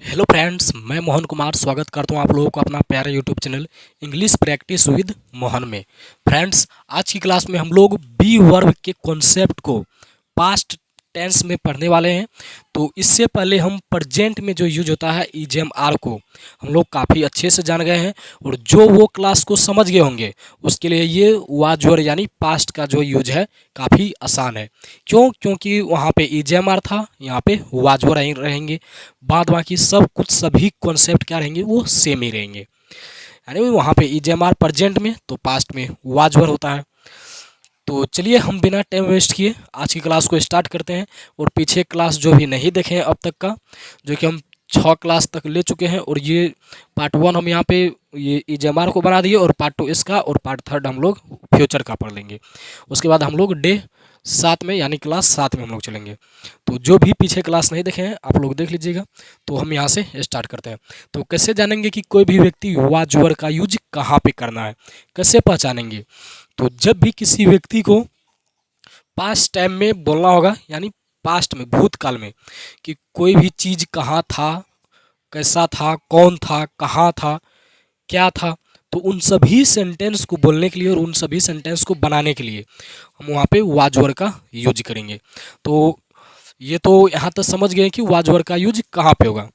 Hello friends, मैं मोहन कुमार स्वागत करता हूं आप लोगों को अपना प्यारा YouTube channel English practice with Mohan में। फ्रेंड्स, आज की क्लास में हम लोग बी वर्ब के कॉन्सेप्ट को पास्ट टेंस में पढ़ने वाले हैं। तो इससे पहले हम प्रेजेंट में जो यूज होता है ईजेम आर को हम लोग काफ़ी अच्छे से जान गए हैं, और जो वो क्लास को समझ गए होंगे उसके लिए ये वाज वर यानी पास्ट का जो यूज है काफ़ी आसान है। क्योंकि वहाँ पे ईजेम आर था, यहाँ पे वाज वर रहेंगे। बाद बाकी सब कुछ सभी कॉन्सेप्ट क्या रहेंगे, वो सेम ही रहेंगे। यानी वहाँ पे ईजेमआर प्रेजेंट में तो पास्ट में वाजवर होता है। तो चलिए हम बिना टाइम वेस्ट किए आज की क्लास को स्टार्ट करते हैं। और पीछे क्लास जो भी नहीं देखे हैं अब तक का, जो कि हम 6 क्लास तक ले चुके हैं, और ये पार्ट 1 हम यहाँ पे ये ईजेमआर को बना दिए, और पार्ट 2 इसका, और पार्ट 3 हम लोग फ्यूचर का पढ़ लेंगे। उसके बाद हम लोग डे 7 में यानी क्लास 7 में हम लोग चलेंगे। तो जो भी पीछे क्लास नहीं देखे हैं आप लोग देख लीजिएगा। तो हम यहाँ से स्टार्ट करते हैं। तो कैसे जानेंगे कि कोई भी व्यक्ति वाज वर का यूज कहाँ पे करना है, कैसे पहचानेंगे? तो जब भी किसी व्यक्ति को पास्ट टाइम में बोलना होगा, यानी पास्ट में भूतकाल में, कि कोई भी चीज़ कहाँ था, कैसा था, कौन था, कहाँ था, क्या था, तो उन सभी सेंटेंस को बोलने के लिए और उन सभी सेंटेंस को बनाने के लिए हम वहाँ पे वाज वर का यूज करेंगे। तो ये तो यहाँ तक समझ गए कि वाज वर का यूज कहाँ पे होगा।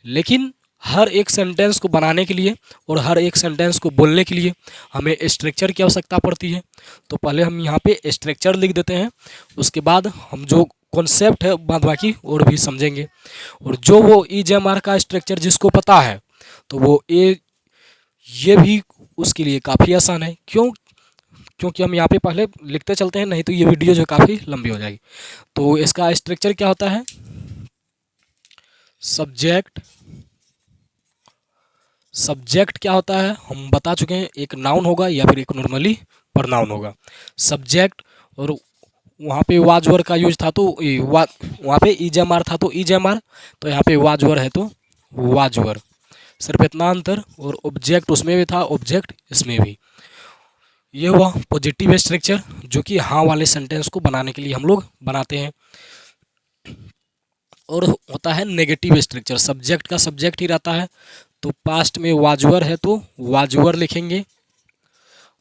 लेकिन हर एक सेंटेंस को बनाने के लिए और हर एक सेंटेंस को बोलने के लिए हमें स्ट्रक्चर की आवश्यकता पड़ती है। तो पहले हम यहाँ पे स्ट्रक्चर लिख देते हैं, उसके बाद हम जो कॉन्सेप्ट है बाद बाकी और भी समझेंगे। और जो वो ईजेएमआर का स्ट्रक्चर जिसको पता है तो वो ये भी उसके लिए काफ़ी आसान है। क्योंकि हम यहाँ पे पहले लिखते चलते हैं, नहीं तो ये वीडियो जो काफ़ी लंबी हो जाएगी। तो इसका स्ट्रक्चर क्या होता है? सब्जेक्ट। सब्जेक्ट क्या होता है हम बता चुके हैं, एक नाउन होगा या फिर एक नॉर्मली प्रोनाउन होगा सब्जेक्ट। और वहाँ पे वाज वर का यूज था तो वहाँ पे ईजेएमआर था तो ईजेएमआर, तो यहाँ पे वाज वर है तो वाज वर, सिर्फ इतना अंतर। और ऑब्जेक्ट उसमें भी था, ऑब्जेक्ट इसमें भी। ये हुआ पॉजिटिव स्ट्रक्चर, जो कि हाँ वाले सेंटेंस को बनाने के लिए हम लोग बनाते हैं। और होता है नेगेटिव स्ट्रक्चर, सब्जेक्ट का सब्जेक्ट ही रहता है, तो पास्ट में वाजवर है तो वाजवर लिखेंगे,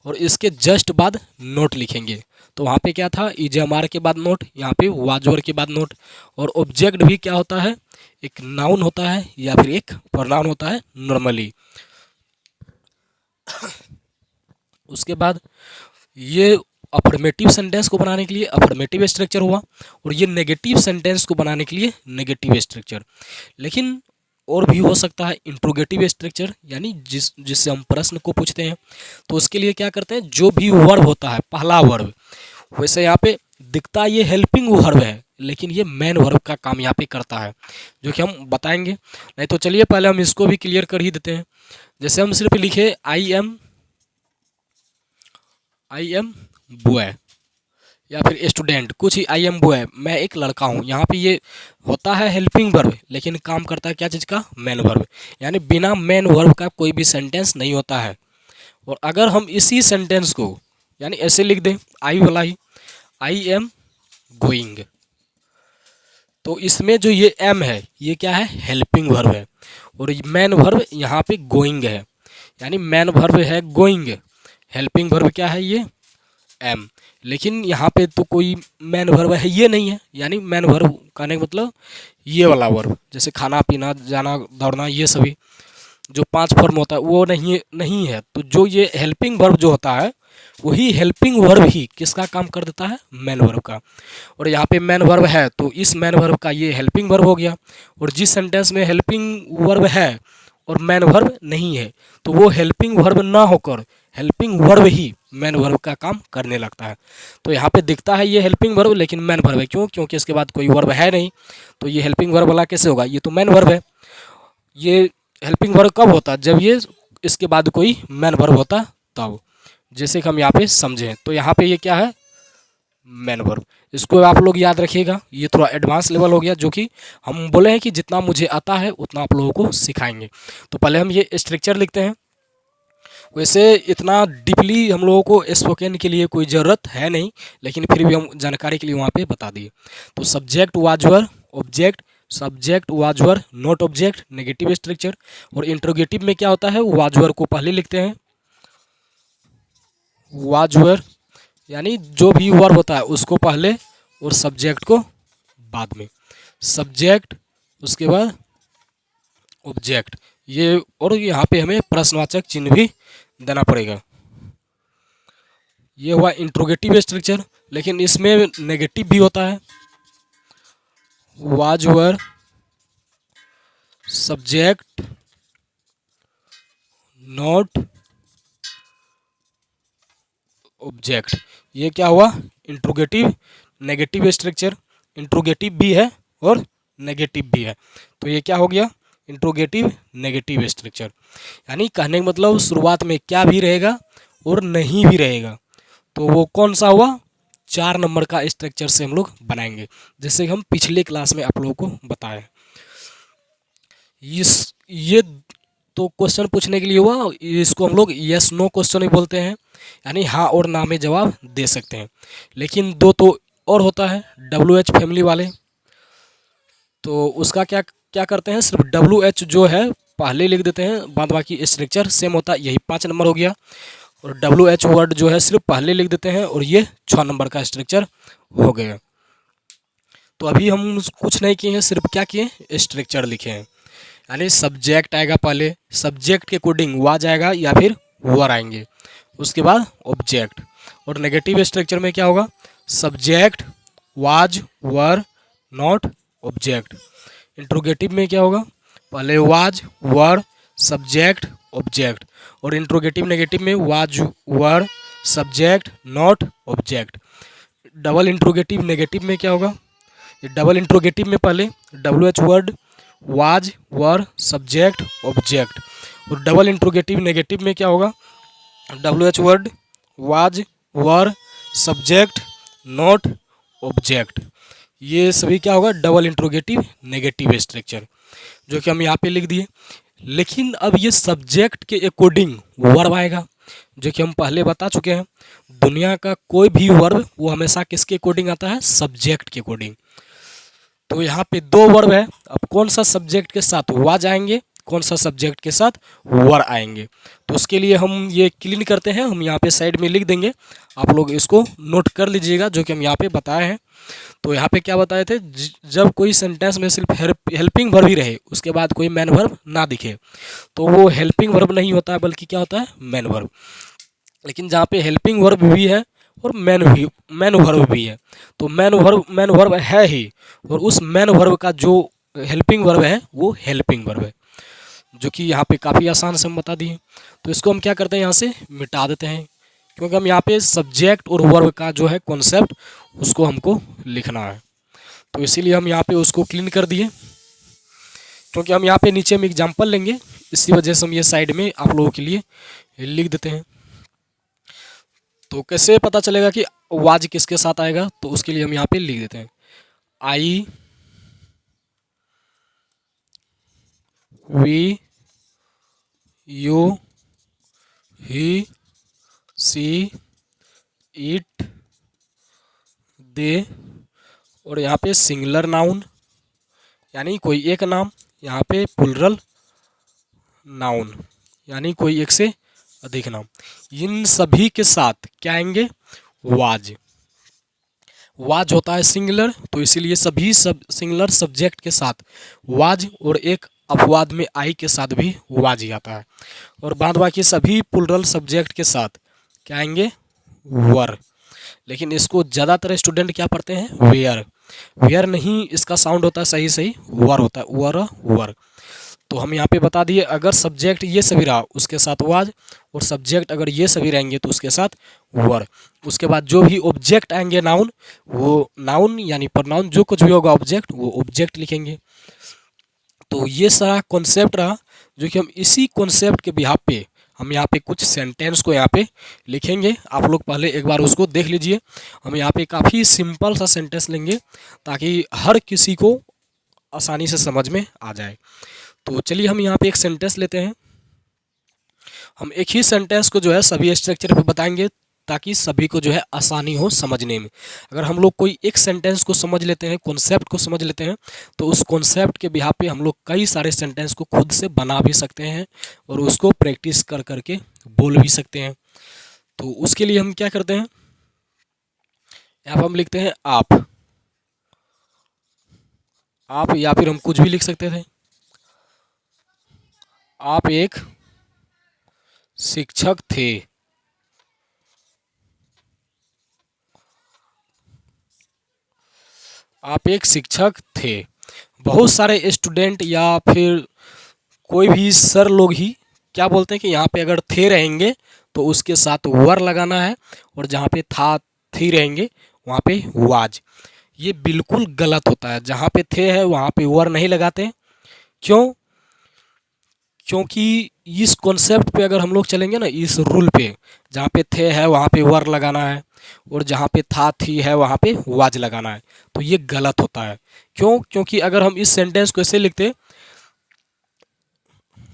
और इसके जस्ट बाद नोट लिखेंगे। तो वहाँ पे क्या था, ईजेएमआर के बाद नोट, यहाँ पे वाजवर के बाद नोट। और ऑब्जेक्ट भी क्या होता है, एक नाउन होता है या फिर एक प्रोनाउन होता है नॉर्मली। उसके बाद ये अफर्मेटिव सेंटेंस को बनाने के लिए अफर्मेटिव स्ट्रक्चर हुआ, और ये नेगेटिव सेंटेंस को बनाने के लिए नेगेटिव स्ट्रक्चर। लेकिन और भी हो सकता है इंट्रोगेटिव स्ट्रक्चर, यानी जिससे हम प्रश्न को पूछते हैं। तो उसके लिए क्या करते हैं, जो भी वर्ब होता है पहला वर्ब, वैसे यहाँ पे दिखता ये हेल्पिंग वर्ब है, लेकिन ये मेन वर्ब का काम यहाँ पे करता है, जो कि हम बताएंगे। नहीं तो चलिए पहले हम इसको भी क्लियर कर ही देते हैं। जैसे हम सिर्फ लिखे आई एम बॉय, या फिर स्टूडेंट, कुछ ही आई एम बॉय, मैं एक लड़का हूँ। यहाँ पे ये होता है हेल्पिंग वर्ब, लेकिन काम करता है क्या चीज़ का, मेन वर्ब। यानी बिना मेन वर्ब का कोई भी सेंटेंस नहीं होता है। और अगर हम इसी सेंटेंस को यानी ऐसे लिख दें, आई वाला ही, आई एम गोइंग, तो इसमें जो ये एम है ये क्या है, हेल्पिंग वर्ब है, और मेन वर्ब यहाँ पे गोइंग है। यानी मेन वर्ब है गोइंग, हेल्पिंग वर्ब क्या है, ये एम। लेकिन यहाँ पे तो कोई मेन वर्ब है ये नहीं है। यानी मेन वर्ब कहने का मतलब ये वाला वर्ब, जैसे खाना पीना, जाना, दौड़ना, ये सभी जो 5 फॉर्म होता है वो नहीं है। तो जो ये हेल्पिंग वर्ब जो होता है, वही हेल्पिंग वर्ब ही किसका काम कर देता है, मेन वर्ब का। और यहाँ पे मेन वर्ब है तो इस मेन वर्ब का ये हेल्पिंग वर्ब हो गया। और जिस सेंटेंस में हेल्पिंग वर्ब है और मेन वर्ब नहीं है, तो वो हेल्पिंग वर्ब ना होकर हेल्पिंग वर्ब ही मेन वर्ब का काम करने लगता है। तो यहाँ पे दिखता है ये हेल्पिंग वर्ब, लेकिन मेन वर्ब है। क्योंकि इसके बाद कोई वर्ब है नहीं, तो ये हेल्पिंग वर्ब वाला कैसे होगा, ये तो मेन वर्ब है। ये हेल्पिंग वर्ब कब होता है, जब ये इसके बाद कोई मेन वर्ब होता तब, जैसे कि हम यहाँ पे समझें। तो यहाँ पे ये क्या है, मेन वर्ब। इसको आप लोग याद रखिएगा, ये थोड़ा एडवांस लेवल हो गया, जो कि हम बोले हैं कि जितना मुझे आता है उतना आप लोगों को सिखाएंगे। तो पहले हम ये स्ट्रक्चर लिखते हैं। वैसे इतना डीपली हम लोगों को स्पोकन के लिए कोई ज़रूरत है नहीं, लेकिन फिर भी हम जानकारी के लिए वहाँ पे बता दिए। तो subject was were, object, subject was were not object, negative structure. और इंट्रोगेटिव में क्या होता है, वाज वर को पहले लिखते हैं, वाज वर यानी जो भी वर्ब होता है उसको पहले और सब्जेक्ट को बाद में, सब्जेक्ट उसके बाद ऑब्जेक्ट। ये और यहाँ पे हमें प्रश्नवाचक चिन्ह भी देना पड़ेगा। ये हुआ इंट्रोगेटिव स्ट्रक्चर, लेकिन इसमें नेगेटिव भी होता है, was were subject not object. ये क्या हुआ, इंट्रोगेटिव नेगेटिव स्ट्रक्चर, इंट्रोगेटिव भी है और नेगेटिव भी है, तो ये क्या हो गया, इंट्रोगेटिव नेगेटिव स्ट्रक्चर। यानी कहने का मतलब शुरुआत में क्या भी रहेगा और नहीं भी रहेगा, तो वो कौन सा हुआ, 4 नंबर का स्ट्रक्चर से हम लोग बनाएंगे, जैसे हम पिछले क्लास में आप लोगों को बताए। ये तो क्वेश्चन पूछने के लिए हुआ, इसको हम लोग यस नो क्वेश्चन ही बोलते हैं, यानी हाँ और ना में जवाब दे सकते हैं। लेकिन 2 तो और होता है, WH फैमिली वाले, तो उसका क्या क्या करते हैं, सिर्फ WH जो है पहले लिख देते हैं, बाद बाकी स्ट्रक्चर सेम होता है, यही 5 नंबर हो गया। और WH वर्ड जो है सिर्फ पहले लिख देते हैं और ये 6 नंबर का स्ट्रक्चर हो गया। तो अभी हम कुछ नहीं किए हैं, सिर्फ क्या किए, स्ट्रक्चर लिखे हैं। यानी सब्जेक्ट आएगा पहले, सब्जेक्ट के अकॉर्डिंग वाज आएगा या फिर वर आएंगे, उसके बाद ऑब्जेक्ट। और नेगेटिव स्ट्रक्चर में क्या होगा, subject was were not object. Interrogative में क्या होगा, पहले वाज वर सब्जेक्ट ऑब्जेक्ट। और इंट्रोगेटिव नेगेटिव में was were subject not object. Double interrogative negative में क्या होगा, ये डबल इंट्रोगेटिव में पहले WH word was were subject object. और डबल इंट्रोगेटिव नेगेटिव में क्या होगा, WH word was were subject not object. ये सभी क्या होगा, डबल इंट्रोगेटिव नेगेटिव स्ट्रक्चर, जो कि हम यहाँ पे लिख दिए। लेकिन अब ये सब्जेक्ट के अकॉर्डिंग वर्ब आएगा, जो कि हम पहले बता चुके हैं, दुनिया का कोई भी वर्ब वो हमेशा किसके अकॉर्डिंग आता है, सब्जेक्ट के अकॉर्डिंग। तो यहाँ पे 2 वर्ब है, अब कौन सा सब्जेक्ट के साथ वाज आएंगे, कौन सा सब्जेक्ट के साथ वर आएंगे, तो उसके लिए हम ये क्लीन करते हैं, हम यहाँ पे साइड में लिख देंगे, आप लोग इसको नोट कर लीजिएगा, जो कि हम यहाँ पे बताए हैं। तो यहाँ पे क्या बताए थे, जब कोई सेंटेंस में सिर्फ हेल्पिंग वर्ब ही रहे, उसके बाद कोई मैन वर्ब ना दिखे, तो वो हेल्पिंग वर्ब नहीं होता है, बल्कि क्या होता है, मैन वर्ब। लेकिन जहाँ पे हेल्पिंग वर्ब भी है और मैन वर्ब भी है, तो मैन वर्ब है ही, और उस मैन वर्ब का जो हेल्पिंग वर्ब है वो हेल्पिंग वर्ब है, जो कि यहाँ पे काफ़ी आसान से हम बता दिए। तो इसको हम क्या करते हैं, यहाँ से मिटा देते हैं, क्योंकि हम यहाँ पे सब्जेक्ट और वर्ब का जो है कॉन्सेप्ट उसको हमको लिखना है, तो इसीलिए हम यहाँ पे उसको क्लीन कर दिए, क्योंकि हम यहाँ पे नीचे में एग्जाम्पल लेंगे, इसी वजह से हम ये साइड में आप लोगों के लिए लिख देते हैं। तो कैसे पता चलेगा कि वाज किसके साथ आएगा, तो उसके लिए हम यहाँ पे लिख देते हैं, आई वी यू ही सी इट दे। और यहाँ पे सिंगुलर नाउन यानी कोई एक नाम, यहाँ पे प्लुरल नाउन यानी कोई एक से अधिक नाम, इन सभी के साथ क्या आएंगे, वाज। वाज होता है सिंगुलर, तो इसीलिए सभी सिंगुलर सब्जेक्ट के साथ वाज, और एक अपवाद में आई के साथ भी वाज ही आता है। और बाद बाकी सभी प्लुरल सब्जेक्ट के साथ क्या आएंगे, वर। लेकिन इसको ज़्यादातर स्टूडेंट क्या पढ़ते हैं, वेयर। वेयर नहीं, इसका साउंड होता है सही सही वर होता है, वर। तो हम यहाँ पे बता दिए, अगर सब्जेक्ट ये सभी रहा उसके साथ वाज, और सब्जेक्ट अगर ये सभी रहेंगे तो उसके साथ वर। उसके बाद जो भी ऑब्जेक्ट आएंगे नाउन, वो नाउन यानी प्रोनाउन, जो कुछ भी होगा ऑब्जेक्ट वो ऑब्जेक्ट लिखेंगे। तो ये सारा कॉन्सेप्ट रहा, जो कि हम इसी कॉन्सेप्ट के बिहाफ पे हम यहाँ पे कुछ सेंटेंस को यहाँ पे लिखेंगे। आप लोग पहले एक बार उसको देख लीजिए। हम यहाँ पे काफ़ी सिंपल सा सेंटेंस लेंगे ताकि हर किसी को आसानी से समझ में आ जाए। तो चलिए हम यहाँ पे एक सेंटेंस लेते हैं। हम एक ही सेंटेंस को जो है सभी स्ट्रक्चर पे बताएंगे ताकि सभी को जो है आसानी हो समझने में। अगर हम लोग कोई एक सेंटेंस को समझ लेते हैं, कॉन्सेप्ट को समझ लेते हैं, तो उस कॉन्सेप्ट के बिहाफ पे हम लोग कई सारे सेंटेंस को खुद से बना भी सकते हैं और उसको प्रैक्टिस कर करके बोल भी सकते हैं। तो उसके लिए हम क्या करते हैं, यहाँ पर हम लिखते हैं आप या फिर हम कुछ भी लिख सकते थे। आप एक शिक्षक थे। आप एक शिक्षक थे। बहुत सारे स्टूडेंट या फिर कोई भी सर लोग ही क्या बोलते हैं कि यहाँ पे अगर थे रहेंगे तो उसके साथ वर लगाना है, और जहाँ पे था थी रहेंगे वहाँ पे वाज। ये बिल्कुल गलत होता है। जहाँ पे थे है वहाँ पे वर नहीं लगाते। क्यों? क्योंकि इस कॉन्सेप्ट पे अगर हम लोग चलेंगे ना, इस रूल पे, जहाँ पे थे है वहाँ पे वर लगाना है, और जहाँ पे था थी है वहाँ पे वाज लगाना है, तो ये गलत होता है। क्यों? क्योंकि अगर हम इस सेंटेंस को ऐसे लिखते,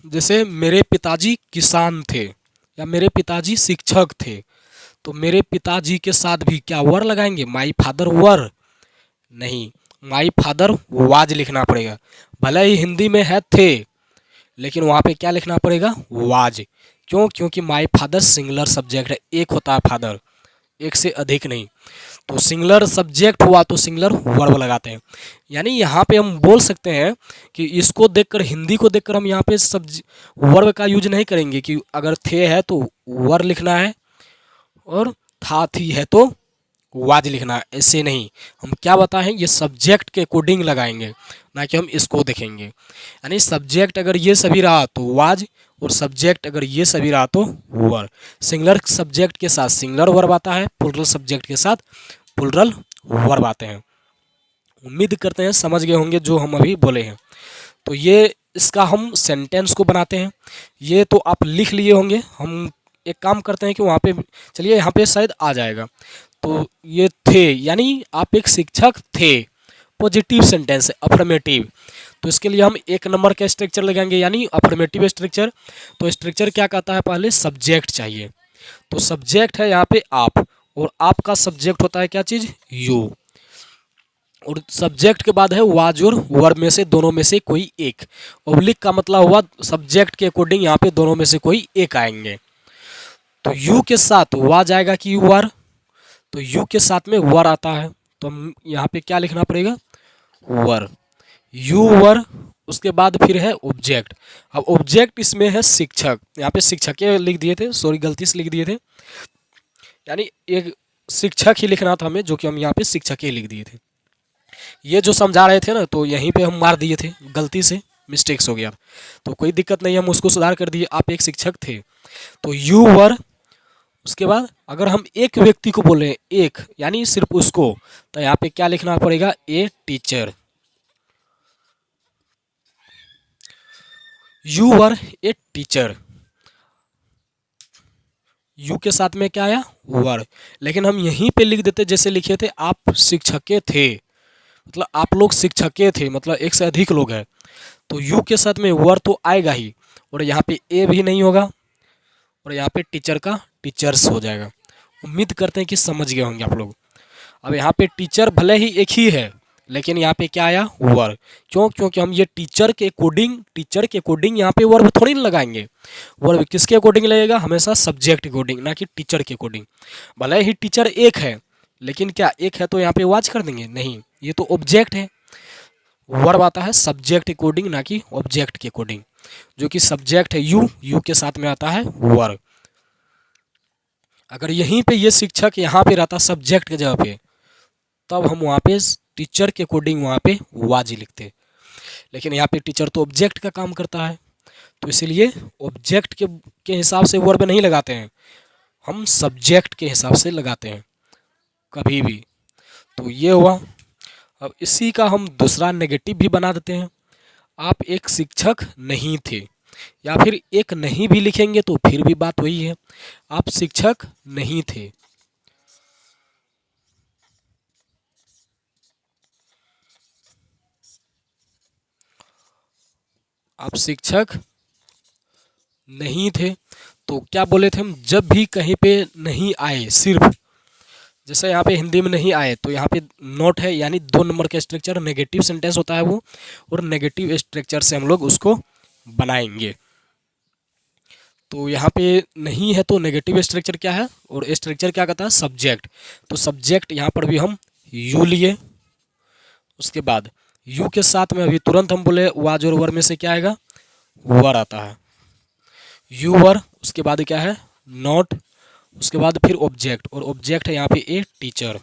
जैसे मेरे पिताजी किसान थे या मेरे पिताजी शिक्षक थे, तो मेरे पिताजी के साथ भी क्या वर लगाएंगे? माई फादर वर नहीं, माई फादर वाज लिखना पड़ेगा। भले ही हिंदी में है थे, लेकिन वहाँ पे क्या लिखना पड़ेगा? वाज। क्यों? क्योंकि माई फादर सिंगुलर सब्जेक्ट है, एक होता है फादर, एक से अधिक नहीं। तो सिंगुलर सब्जेक्ट हुआ तो सिंगुलर वर्ब लगाते हैं। यानी यहाँ पे हम बोल सकते हैं कि इसको देखकर, हिंदी को देखकर हम यहाँ पे वर्ब का यूज नहीं करेंगे कि अगर थे है तो वर लिखना है और था थी है तो वाज लिखना है। ऐसे नहीं, हम क्या बताएं, ये सब्जेक्ट के अकॉर्डिंग लगाएंगे, ना कि हम इसको देखेंगे। यानी सब्जेक्ट अगर ये सभी रहा तो वाज, और सब्जेक्ट अगर ये सभी रहा तो वर। सिंगुलर सब्जेक्ट के साथ सिंगुलर वर्ब आता है, प्लुरल सब्जेक्ट के साथ प्लुरल वर्ब आते हैं। उम्मीद करते हैं समझ गए होंगे जो हम अभी बोले हैं। तो ये इसका हम सेंटेंस को बनाते हैं। ये तो आप लिख लिए होंगे। हम एक काम करते हैं कि वहाँ पे, चलिए यहाँ पे शायद आ जाएगा। तो ये थे यानी आप एक शिक्षक थे, पॉजिटिव सेंटेंस है, अफर्मेटिव। तो इसके लिए हम एक नंबर का स्ट्रक्चर लगाएंगे, यानी अफर्मेटिव स्ट्रक्चर। तो स्ट्रक्चर क्या कहता है? पहले सब्जेक्ट चाहिए। तो सब्जेक्ट है यहाँ पे आप, और आपका सब्जेक्ट होता है क्या चीज़? यू। और सब्जेक्ट के बाद है वाज और वर्ब में से दोनों में से कोई एक। ओब्लिक का मतलब हुआ सब्जेक्ट के अकॉर्डिंग यहाँ पे दोनों में से कोई एक आएंगे। तो यू के साथ वाज आएगा कि वर, तो यू के साथ में वर आता है, तो हम यहाँ पे क्या लिखना पड़ेगा? वर। You were. उसके बाद फिर है ऑब्जेक्ट। अब ऑब्जेक्ट इसमें है शिक्षक, यहाँ पे शिक्षक लिख दिए थे, सॉरी गलती से लिख दिए थे, यानी एक शिक्षक ही लिखना था हमें, जो कि हम यहाँ पे शिक्षक लिख दिए थे। ये जो समझा रहे थे ना, तो यहीं पे हम मार दिए थे, गलती से मिस्टेक्स हो गया। तो कोई दिक्कत नहीं, हम उसको सुधार कर दिए। आप एक शिक्षक थे, तो यू वर। उसके बाद अगर हम एक व्यक्ति को बोले, एक यानी सिर्फ उसको, तो यहाँ पे क्या लिखना पड़ेगा? A teacher. You were a teacher. You के साथ में क्या आया? वर। लेकिन हम यहीं पे लिख देते, जैसे लिखे थे आप शिक्षके थे, मतलब आप लोग शिक्षके थे, मतलब एक से अधिक लोग हैं, तो यू के साथ में वर तो आएगा ही, और यहाँ पे ए भी नहीं होगा, और यहाँ पे टीचर का टीचर्स हो जाएगा। उम्मीद करते हैं कि समझ गए होंगे आप लोग। अब यहाँ पे टीचर भले ही एक ही है, लेकिन यहाँ पे क्या आया? वर्ब। क्यों? क्योंकि हम ये टीचर के अकॉर्डिंग यहाँ पे वर्ब थोड़ी ना लगाएंगे। वर्ब किसके अकॉर्डिंग लगेगा? हमेशा सब्जेक्ट के अकॉर्डिंग, ना कि टीचर के अकॉर्डिंग। भले ही टीचर एक है, लेकिन क्या एक है तो यहाँ पे वाच कर देंगे? नहीं, ये तो ऑब्जेक्ट है। वर्ब आता है सब्जेक्ट के अकॉर्डिंग, ना कि ऑब्जेक्ट के अकॉर्डिंग। जो कि सब्जेक्ट है यू के साथ में आता है वर्ब। अगर यहीं पे ये शिक्षक यहाँ पे रहता सब्जेक्ट के जगह पे, तब हम वहाँ पे टीचर के अकॉर्डिंग वहाँ पे वाज लिखते। लेकिन यहाँ पे टीचर तो ऑब्जेक्ट का काम करता है, तो इसलिए ऑब्जेक्ट के हिसाब से वर्ब नहीं लगाते हैं, हम सब्जेक्ट के हिसाब से लगाते हैं कभी भी। तो ये हुआ। अब इसी का हम दूसरा नेगेटिव भी बना देते हैं। आप एक शिक्षक नहीं थे, या फिर एक नहीं भी लिखेंगे तो फिर भी बात वही है, आप शिक्षक नहीं थे। आप शिक्षक नहीं थे, तो क्या बोले थे हम, जब भी कहीं पे नहीं आए, सिर्फ जैसे यहाँ पे हिंदी में नहीं आए तो यहाँ पे नॉट है, यानी 2 नंबर का स्ट्रक्चर नेगेटिव सेंटेंस होता है वो, और नेगेटिव स्ट्रक्चर से हम लोग उसको बनाएंगे। तो यहाँ पे नहीं है तो नेगेटिव स्ट्रक्चर क्या है, और स्ट्रक्चर क्या कहता है, सब्जेक्ट। तो सब्जेक्ट यहाँ पर भी हम यू लिए, उसके बाद यू के साथ में अभी तुरंत हम बोले वाज और वर में से क्या आएगा, वर आता है, यू वर। उसके बाद क्या है, नॉट। उसके बाद फिर ऑब्जेक्ट, और ऑब्जेक्ट है यहाँ पे a teacher.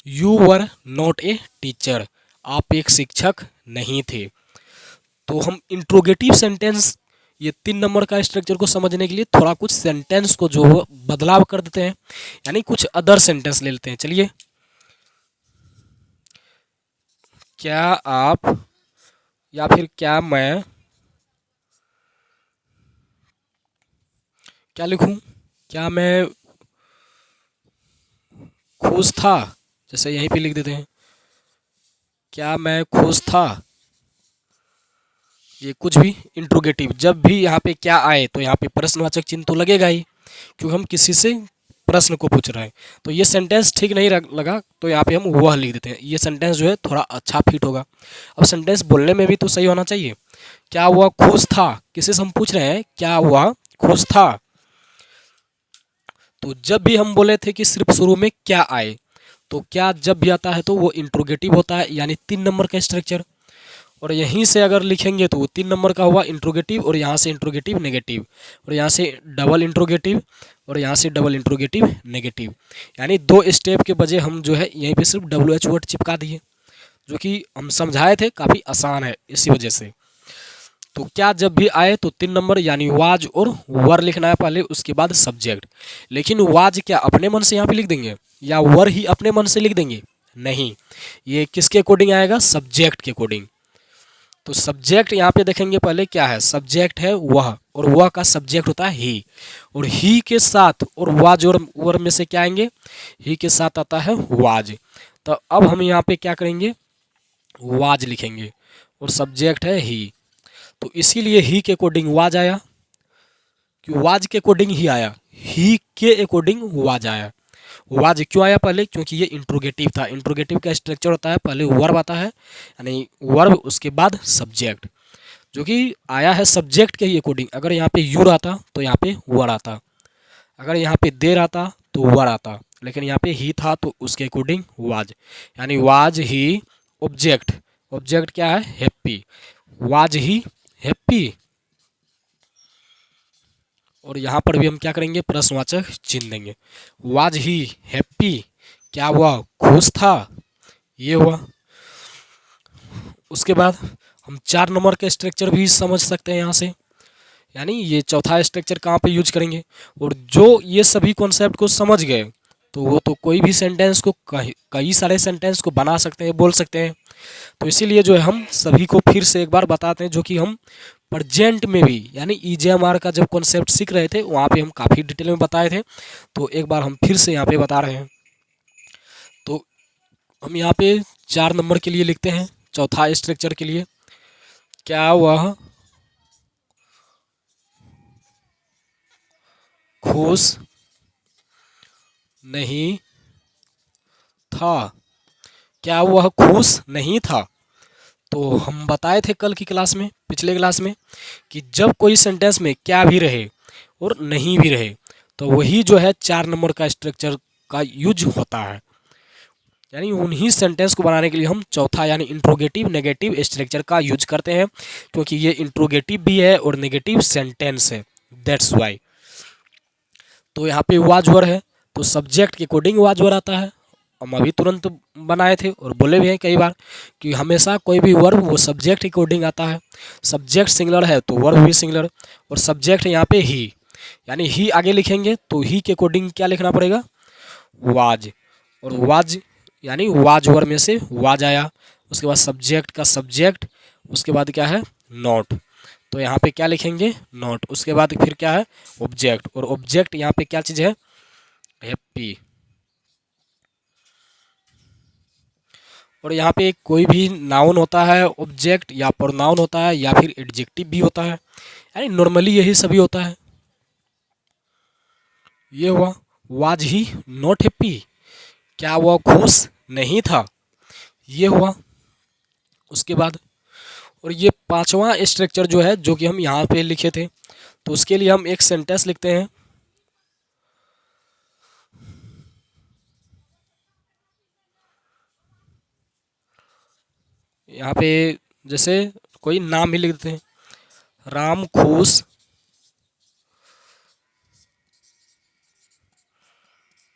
You were not a teacher, आप एक शिक्षक नहीं थे। तो हम इंट्रोगेटिव सेंटेंस, ये 3 नंबर का स्ट्रक्चर को समझने के लिए थोड़ा कुछ सेंटेंस को जो बदलाव कर देते हैं, यानी कुछ अदर सेंटेंस ले लेते हैं। चलिए, क्या आप, या फिर क्या मैं, क्या लिखूं, क्या मैं खुश था, जैसे यहीं पे लिख देते हैं, क्या मैं खुश था। ये कुछ भी इंट्रोगेटिव, जब भी यहाँ पे क्या आए तो यहाँ पे प्रश्नवाचक चिन्ह तो लगेगा ही, क्योंकि हम किसी से प्रश्न को पूछ रहे हैं। तो ये सेंटेंस ठीक नहीं लगा तो यहाँ पे हम वह लिख देते हैं। ये सेंटेंस जो है थोड़ा अच्छा फिट होगा। अब सेंटेंस बोलने में भी तो सही होना चाहिए। क्या हुआ खुश था, किसी से हम पूछ रहे हैं क्या हुआ खुश था। तो जब भी हम बोले थे कि सिर्फ शुरू में क्या आए, तो क्या जब भी आता है तो वो इंट्रोगेटिव होता है, यानी 3 नंबर का स्ट्रक्चर। और यहीं से अगर लिखेंगे तो वो 3 नंबर का हुआ इंट्रोगेटिव, और यहाँ से इंट्रोगेटिव नेगेटिव, और यहाँ से डबल इंट्रोगेटिव, और यहाँ से डबल इंट्रोगेटिव नेगेटिव, यानी 2 स्टेप के बजाय हम जो है यहीं पे सिर्फ WH वर्ड चिपका दिए, जो कि हम समझाए थे, काफ़ी आसान है इसी वजह से। तो क्या जब भी आए तो 3 नंबर, यानी वाज और वर लिखना है पहले, उसके बाद सब्जेक्ट। लेकिन वाज क्या अपने मन से यहाँ पे लिख देंगे, या वर ही अपने मन से लिख देंगे, नहीं, ये किसके अकॉर्डिंग आएगा, सब्जेक्ट के अकॉर्डिंग। तो सब्जेक्ट यहाँ पे देखेंगे पहले क्या है, सब्जेक्ट है वह, और वह का सब्जेक्ट होता है ही, और ही के साथ और वाज और वर में से क्या आएंगे, ही के साथ आता है वाज। तो अब हम यहाँ पे क्या करेंगे, वाज लिखेंगे, और सब्जेक्ट है ही, तो इसीलिए ही के अकॉर्डिंग वाज आया, कि वाज के अकॉर्डिंग ही आया, ही के अकॉर्डिंग वाज आया। वाज क्यों आया पहले, क्योंकि ये इंट्रोगेटिव था। इंट्रोगेटिव का स्ट्रक्चर होता है पहले वर्ब आता है, यानी वर्ब, उसके बाद सब्जेक्ट, जो कि आया है सब्जेक्ट के ही अकॉर्डिंग। अगर यहाँ पे यूर आता तो यहाँ पे वर आता, अगर यहाँ पे देर आता तो वर आता, लेकिन यहाँ पे ही था तो उसके अकॉर्डिंग वाज, यानी वाज ही ऑब्जेक्ट। ऑब्जेक्ट क्या है, हैप्पी, वाज ही हैप्पी। और यहाँ पर भी हम क्या करेंगे, प्रश्नवाचक चिन्ह देंगे, वाज ही हैप्पी, क्या हुआ खुश था, ये हुआ। उसके बाद हम 4 नंबर के स्ट्रक्चर भी समझ सकते हैं यहाँ से, यानी ये चौथा स्ट्रक्चर कहाँ पे यूज करेंगे। और जो ये सभी कॉन्सेप्ट को समझ गए तो वो तो कोई भी सेंटेंस को, कई सारे सेंटेंस को बना सकते हैं, बोल सकते हैं। तो इसीलिए जो है हम सभी को फिर से एक बार बताते हैं, जो कि हम प्रेजेंट में भी, यानी EJMR का जब कॉन्सेप्ट सीख रहे थे वहाँ पे हम काफ़ी डिटेल में बताए थे, तो एक बार हम फिर से यहाँ पे बता रहे हैं। तो हम यहाँ पे 4 नंबर के लिए लिखते हैं, चौथा स्ट्रक्चर के लिए, क्या वह खुश नहीं था, क्या वह खुश नहीं था। तो हम बताए थे कल की क्लास में, पिछले क्लास में, कि जब कोई सेंटेंस में क्या भी रहे और नहीं भी रहे तो वही जो है 4 नंबर का स्ट्रक्चर का यूज होता है, यानी उन्हीं सेंटेंस को बनाने के लिए हम चौथा यानी इंट्रोगेटिव नेगेटिव स्ट्रक्चर का यूज करते हैं, क्योंकि ये इंट्रोगेटिव भी है और नेगेटिव सेंटेंस है, दैट्स वाई। तो यहाँ पे वाज वर है तो सब्जेक्ट के अकॉर्डिंग वाज वर आता है। हम अभी तुरंत बनाए थे और बोले भी हैं कई बार कि हमेशा कोई भी वर्ब वो सब्जेक्ट के अकॉर्डिंग आता है। सब्जेक्ट सिंगुलर है तो वर्ब भी सिंगुलर, और सब्जेक्ट यहाँ पे ही, यानी ही आगे लिखेंगे तो ही के अकॉर्डिंग क्या लिखना पड़ेगा, वाज। और वाज यानी वाज वर्ब में से वाज आया, उसके बाद सब्जेक्ट का सब्जेक्ट, उसके बाद क्या है नॉट, तो यहाँ पे क्या लिखेंगे नॉट। उसके बाद फिर क्या है ऑब्जेक्ट, और ऑब्जेक्ट यहाँ पे क्या चीज़ है हैप्पी। और यहाँ पे कोई भी नाउन होता है, ऑब्जेक्ट या प्रोनाउन होता है या फिर एडजेक्टिव भी होता है, यानी नॉर्मली यही सभी होता है। ये हुआ वाज ही नॉट हैप्पी, क्या वह खुश नहीं था, ये हुआ। उसके बाद और ये पांचवा स्ट्रक्चर जो है जो कि हम यहाँ पे लिखे थे, तो उसके लिए हम एक सेंटेंस लिखते हैं। यहाँ पे जैसे कोई नाम ही लिख देते हैं, राम खुश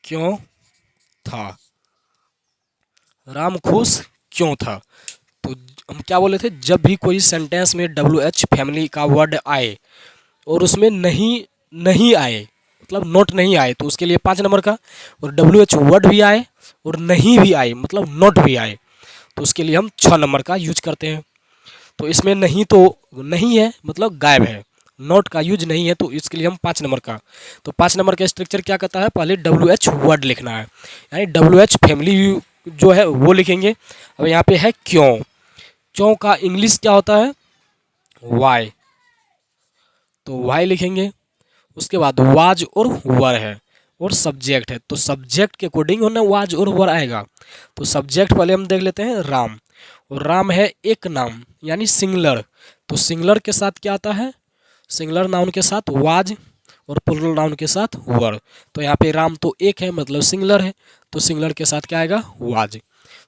क्यों था, राम खुश क्यों था। तो हम क्या बोले थे, जब भी कोई सेंटेंस में WH फैमिली का वर्ड आए और उसमें नहीं नहीं आए, मतलब नोट नहीं आए, तो उसके लिए 5 नंबर का, और WH वर्ड भी आए और नहीं भी आए मतलब नोट भी आए, तो उसके लिए हम 6 नंबर का यूज करते हैं। तो इसमें नहीं तो नहीं है मतलब गायब है, नोट का यूज नहीं है, तो इसके लिए हम 5 नंबर का। तो 5 नंबर का स्ट्रक्चर क्या कहता है, पहले WH वर्ड लिखना है, यानी WH फैमिली जो है वो लिखेंगे। अब यहाँ पे है क्यों, क्यों का इंग्लिश क्या होता है, वाई, तो वाई लिखेंगे। उसके बाद वाज और वर है और सब्जेक्ट है, तो सब्जेक्ट के अकॉर्डिंग होना वाज और वर आएगा। तो सब्जेक्ट पहले हम देख लेते हैं राम, और राम है एक नाम यानी सिंगलर, तो सिंगलर के साथ क्या आता है, सिंगलर नाउन के साथ वाज और प्लूरल नाउन के साथ वर। तो यहाँ पे राम तो एक है मतलब सिंगलर है, तो सिंगलर के साथ क्या आएगा, वाज।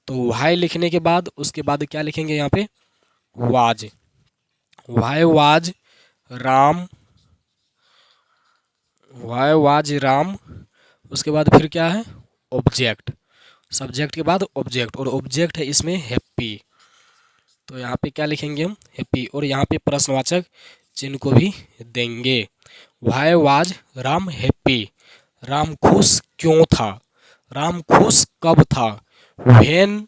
तो वाई लिखने के बाद उसके बाद क्या लिखेंगे यहाँ पे, was, why was Ram, why was Ram. उसके बाद फिर क्या है, ऑब्जेक्ट, सब्जेक्ट के बाद ऑब्जेक्ट, और ऑब्जेक्ट है इसमें हैप्पी, तो यहाँ पे क्या लिखेंगे हम, हैप्पी, और यहाँ पे प्रश्नवाचक चिन्ह को भी देंगे। Why was Ram happy, Ram खुश क्यों था, राम खुश कब था, व्हेन,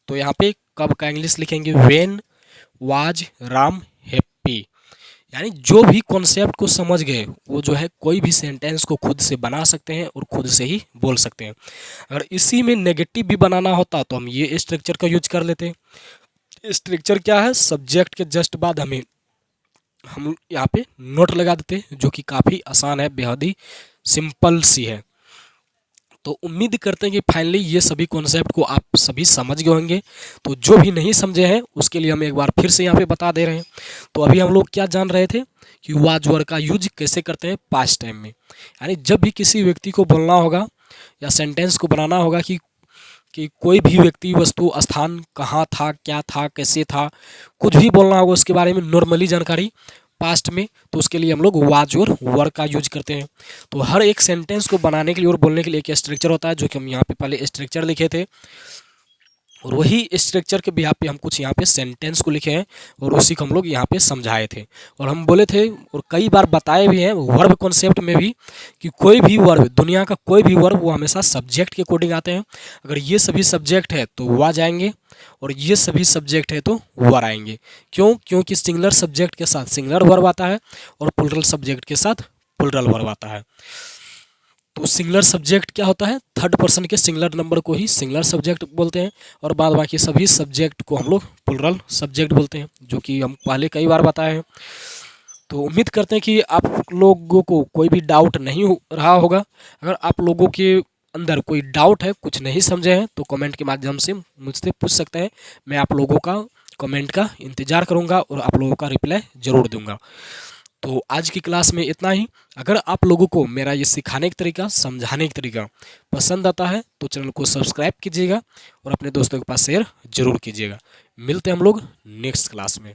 तो यहाँ पे कब का इंग्लिश लिखेंगे व्हेन वाज राम हैप्पी। यानी जो भी कॉन्सेप्ट को समझ गए वो जो है कोई भी सेंटेंस को खुद से बना सकते हैं और खुद से ही बोल सकते हैं। अगर इसी में नेगेटिव भी बनाना होता तो हम ये स्ट्रक्चर का यूज कर लेते हैं। स्ट्रक्चर क्या है, सब्जेक्ट के जस्ट बाद हम यहाँ पे नोट लगा देते हैं, जो कि काफ़ी आसान है, बेहद ही सिंपल सी है। तो उम्मीद करते हैं कि फाइनली ये सभी कॉन्सेप्ट को आप सभी समझ गए होंगे। तो जो भी नहीं समझे हैं उसके लिए हम एक बार फिर से यहाँ पे बता दे रहे हैं। तो अभी हम लोग क्या जान रहे थे कि वाज वर का यूज कैसे करते हैं पास्ट टाइम में, यानी जब भी किसी व्यक्ति को बोलना होगा या सेंटेंस को बनाना होगा कि कोई भी व्यक्ति वस्तु स्थान कहाँ था, क्या था, कैसे था, कुछ भी बोलना होगा उसके बारे में नॉर्मली जानकारी पास्ट में, तो उसके लिए हम लोग वाज और वर का यूज करते हैं। तो हर एक सेंटेंस को बनाने के लिए और बोलने के लिए एक स्ट्रक्चर होता है, जो कि हम यहाँ पे पहले स्ट्रक्चर लिखे थे, और वही स्ट्रक्चर के बिहाफ पे हम कुछ यहाँ पे सेंटेंस को लिखे हैं और उसी को हम लोग यहाँ पे समझाए थे। और हम बोले थे और कई बार बताए भी हैं वर्ब कॉन्सेप्ट में भी कि कोई भी वर्ब, दुनिया का कोई भी वर्ब वो हमेशा सब्जेक्ट के अकॉर्डिंग आते हैं। अगर ये सभी सब्जेक्ट है तो वाज आएंगे और ये सभी सब्जेक्ट है तो वर आएंगे। क्यों, क्योंकि सिंगुलर सब्जेक्ट के साथ सिंगुलर वर्ब आता है और प्लूरल सब्जेक्ट के साथ प्लूरल वर्ब आता है। तो सिंगुलर सब्जेक्ट क्या होता है, थर्ड पर्सन के सिंगुलर नंबर को ही सिंगुलर सब्जेक्ट बोलते हैं, और बाद बाकी सभी सब्जेक्ट को हम लोग प्लूरल सब्जेक्ट बोलते हैं, जो कि हम पहले कई बार बताए हैं। तो उम्मीद करते हैं कि आप लोगों को कोई भी डाउट नहीं हो रहा होगा। अगर आप लोगों के अंदर कोई डाउट है, कुछ नहीं समझे हैं, तो कमेंट के माध्यम से मुझसे पूछ सकते हैं। मैं आप लोगों का कमेंट का इंतज़ार करूँगा और आप लोगों का रिप्लाई ज़रूर दूँगा। तो आज की क्लास में इतना ही। अगर आप लोगों को मेरा ये सिखाने का तरीका, समझाने का तरीका पसंद आता है तो चैनल को सब्सक्राइब कीजिएगा और अपने दोस्तों के पास शेयर जरूर कीजिएगा। मिलते हैं हम लोग नेक्स्ट क्लास में।